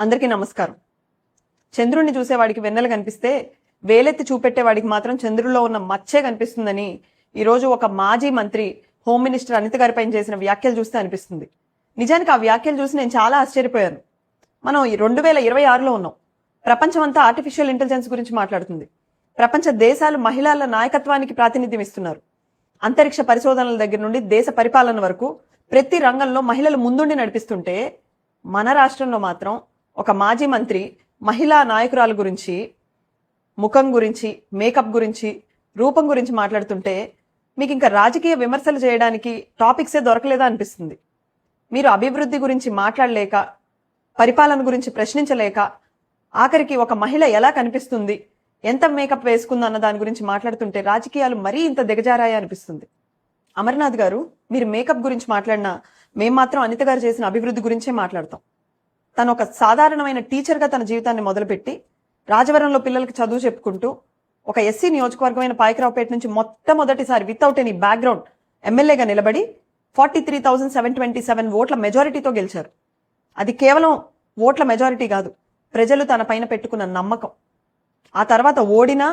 అందరికీ నమస్కారం. చంద్రుణ్ణి చూసేవాడికి వెన్నెల కనిపిస్తే వేలెత్తి చూపెట్టేవాడికి మాత్రం చంద్రుల్లో ఉన్న మచ్చే కనిపిస్తుందని ఈరోజు ఒక మాజీ మంత్రి హోమ్ మినిస్టర్ అనిత గారిపైన చేసిన వ్యాఖ్యలు చూస్తే అనిపిస్తుంది. నిజానికి ఆ వ్యాఖ్యలు చూసి నేను చాలా ఆశ్చర్యపోయాను. మనం 2026లో ఉన్నాం. ప్రపంచమంతా ఆర్టిఫిషియల్ ఇంటెలిజెన్స్ గురించి మాట్లాడుతుంది. ప్రపంచ దేశాలు మహిళల నాయకత్వానికి ప్రాతినిధ్యం ఇస్తున్నారు. అంతరిక్ష పరిశోధనల దగ్గర నుండి దేశ పరిపాలన వరకు ప్రతి రంగంలో మహిళలు ముందుండి నడిపిస్తుంటే మన రాష్ట్రంలో మాత్రం ఒక మాజీ మంత్రి మహిళా నాయకురాల గురించి, ముఖం గురించి, మేకప్ గురించి, రూపం గురించి మాట్లాడుతుంటే మీకు ఇంకా రాజకీయ విమర్శలు చేయడానికి టాపిక్సే దొరకలేదా అనిపిస్తుంది. మీరు అభివృద్ధి గురించి మాట్లాడలేక, పరిపాలన గురించి ప్రశ్నించలేక, ఆఖరికి ఒక మహిళ ఎలా కనిపిస్తుంది, ఎంత మేకప్ వేసుకుంది అన్న దాని గురించి మాట్లాడుతుంటే రాజకీయాలు మరీ ఇంత దిగజారాయా అనిపిస్తుంది. అమర్నాథ్ గారు, మీరు మేకప్ గురించి మాట్లాడినా మేం మాత్రం అనిత గారు చేసిన అభివృద్ధి గురించే మాట్లాడతాం. తను ఒక సాధారణమైన టీచర్గా తన జీవితాన్ని మొదలుపెట్టి రాజవరంలో పిల్లలకి చదువు చెప్పుకుంటూ ఒక ఎస్సీ నియోజకవర్గమైన పాయకరావుపేట నుంచి మొట్టమొదటిసారి వితౌట్ ఎనీ బ్యాక్గ్రౌండ్ ఎమ్మెల్యేగా నిలబడి 43,727 ఓట్ల మెజారిటీతో గెలిచారు. అది కేవలం ఓట్ల మెజారిటీ కాదు, ప్రజలు తన పైన పెట్టుకున్న నమ్మకం. ఆ తర్వాత ఓడినా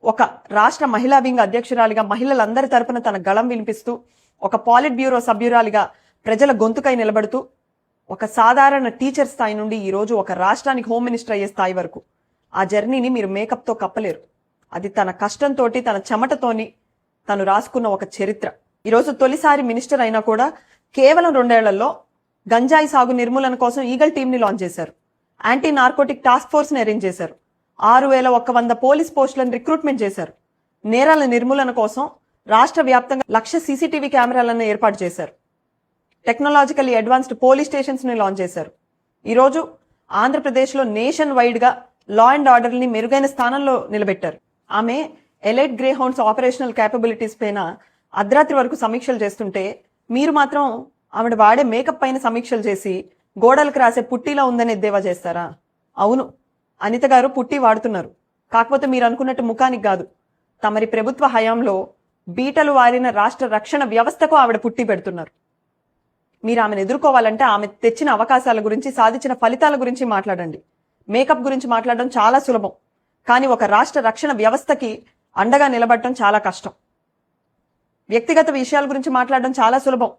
ఒక రాష్ట్ర మహిళా వింగ్ అధ్యక్షురాలిగా మహిళలందరి తరపున తన గళం వినిపిస్తూ, ఒక పాలిట్ బ్యూరో సభ్యురాలిగా ప్రజల గొంతుకై నిలబడుతూ, ఒక సాధారణ టీచర్ స్థాయి నుండి ఈరోజు ఒక రాష్ట్రానికి హోమ్ మినిస్టర్ అయ్యే స్థాయి వరకు ఆ జర్నీని మీరు మేకప్తో కప్పలేరు. అది తన కష్టంతో, తన చెమటతోని తను రాసుకున్న ఒక చరిత్ర. ఈరోజు తొలిసారి మినిస్టర్ అయినా కూడా కేవలం 2 ఏళ్లలో గంజాయి సాగు నిర్మూలన కోసం ఈగల్ టీంని లాంచ్ చేశారు. యాంటీ నార్కోటిక్ టాస్క్ ఫోర్స్ని అరేంజ్ చేశారు. 6,100 పోలీస్ పోస్టులను రిక్రూట్మెంట్ చేశారు. నేరాల నిర్మూలన కోసం రాష్ట్ర వ్యాప్తంగా 1,00,000 సీసీటీవీ కెమెరాలను ఏర్పాటు చేశారు. టెక్నాలజికల్లీ అడ్వాన్స్డ్ పోలీస్ స్టేషన్స్ ని లాంచ్ చేశారు. ఈరోజు ఆంధ్రప్రదేశ్లో నేషన్ వైడ్ గా లా అండ్ ఆర్డర్ ని మెరుగైన స్థానంలో నిలబెట్టారు. ఆమె elite grey hounds operational capabilities పైన అర్ధరాత్రి వరకు సమీక్షలు చేస్తుంటే మీరు మాత్రం ఆవిడ వాడే మేకప్ పైన సమీక్షలు చేసి గోడలకు రాసే పుట్టిలా ఉందని ఎద్దేవా చేస్తారా? అవును, అనిత గారు పుట్టి వాడుతున్నారు. కాకపోతే మీరు అనుకున్నట్టు ముఖానికి కాదు. తమరి ప్రభుత్వ హయాంలో బీటలు వారిన రాష్ట్ర రక్షణ వ్యవస్థకు ఆవిడ పుట్టి పెడుతున్నారు. మీరు ఆమెను ఎదుర్కోవాలంటే ఆమె తెచ్చిన అవకాశాల గురించి, సాధించిన ఫలితాల గురించి మాట్లాడండి. మేకప్ గురించి మాట్లాడడం చాలా సులభం, కానీ ఒక రాష్ట్ర రక్షణ వ్యవస్థకి అండగా నిలబడటం చాలా కష్టం. వ్యక్తిగత విషయాల గురించి మాట్లాడడం చాలా సులభం,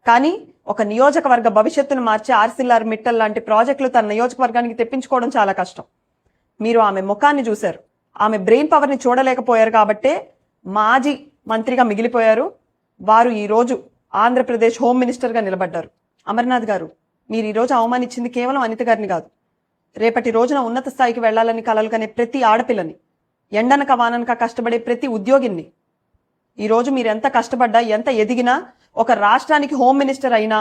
కానీ ఒక నియోజకవర్గ భవిష్యత్తును మార్చే ఆర్సిల్ఆర్ మిట్టల్ లాంటి ప్రాజెక్టులు తన నియోజకవర్గానికి తెప్పించుకోవడం చాలా కష్టం. మీరు ఆమె ముఖాన్ని చూశారు, ఆమె బ్రెయిన్ పవర్ని చూడలేకపోయారు కాబట్టే మాజీ మంత్రిగా మిగిలిపోయారు. వారు ఈరోజు ఆంధ్రప్రదేశ్ హోమ్ మినిస్టర్గా నిలబడ్డారు. అమర్నాథ్ గారు, మీరు ఈరోజు అవమానించింది కేవలం అనిత గారిని కాదు, రేపటి రోజున ఉన్నత స్థాయికి వెళ్లాలని కలలు కనే ప్రతి ఆడపిల్లని, ఎండనక వాననక కష్టపడే ప్రతి ఉద్యోగిని. ఈరోజు మీరు ఎంత కష్టపడ్డా, ఎంత ఎదిగినా, ఒక రాష్ట్రానికి హోమ్ మినిస్టర్ అయినా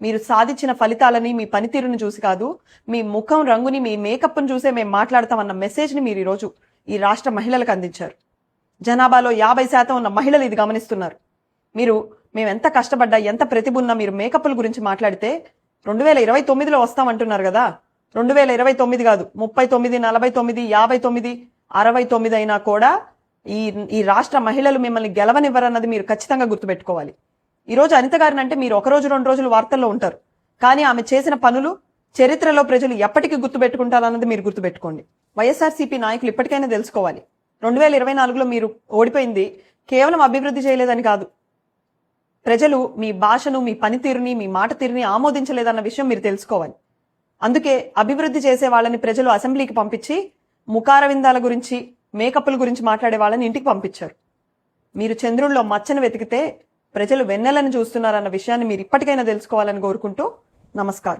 మీరు సాధించిన ఫలితాలని, మీ పనితీరుని చూసి కాదు, మీ ముఖం రంగుని, మీ మేకప్ను చూసే మేము మాట్లాడతామన్న మెసేజ్ని మీరు ఈరోజు ఈ రాష్ట్ర మహిళలకు అందించారు. జనాభాలో 50% ఉన్న మహిళలు ఇది గమనిస్తున్నారు. మీరు మేము ఎంత కష్టపడ్డా, ఎంత ప్రతిభ ఉన్నా మీరు మేకప్ల గురించి మాట్లాడితే 2029లో వస్తామంటున్నారు కదా, 2029 కాదు, 39, 49, 59, 69 అయినా కూడా ఈ రాష్ట్ర మహిళలు మిమ్మల్ని గెలవనివ్వరన్నది మీరు ఖచ్చితంగా గుర్తుపెట్టుకోవాలి. ఈరోజు అనిత గారిని అంటే మీరు 1 రోజు 2 రోజులు వార్తల్లో ఉంటారు, కానీ ఆమె చేసిన పనులు చరిత్రలో ప్రజలు ఎప్పటికీ గుర్తుపెట్టుకుంటారన్నది మీరు గుర్తుపెట్టుకోండి. వైఎస్ఆర్సీపీ నాయకులు ఇప్పటికైనా తెలుసుకోవాలి, 2024లో మీరు ఓడిపోయింది కేవలం అభివృద్ధి చేయలేదని కాదు, ప్రజలు మీ భాషను, మీ పనితీరుని, మీ మాట తీరుని ఆమోదించలేదన్న విషయం మీరు తెలుసుకోవాలి. అందుకే అభివృద్ధి చేసే వాళ్ళని ప్రజలు అసెంబ్లీకి పంపించి ముఖారవిందాల గురించి, మేకప్ల గురించి మాట్లాడే వాళ్ళని ఇంటికి పంపించారు. మీరు చంద్రుల్లో మచ్చను వెతికితే ప్రజలు వెన్నెలను చూస్తున్నారన్న విషయాన్ని మీరు ఇప్పటికైనా తెలుసుకోవాలని కోరుకుంటూ నమస్కారం.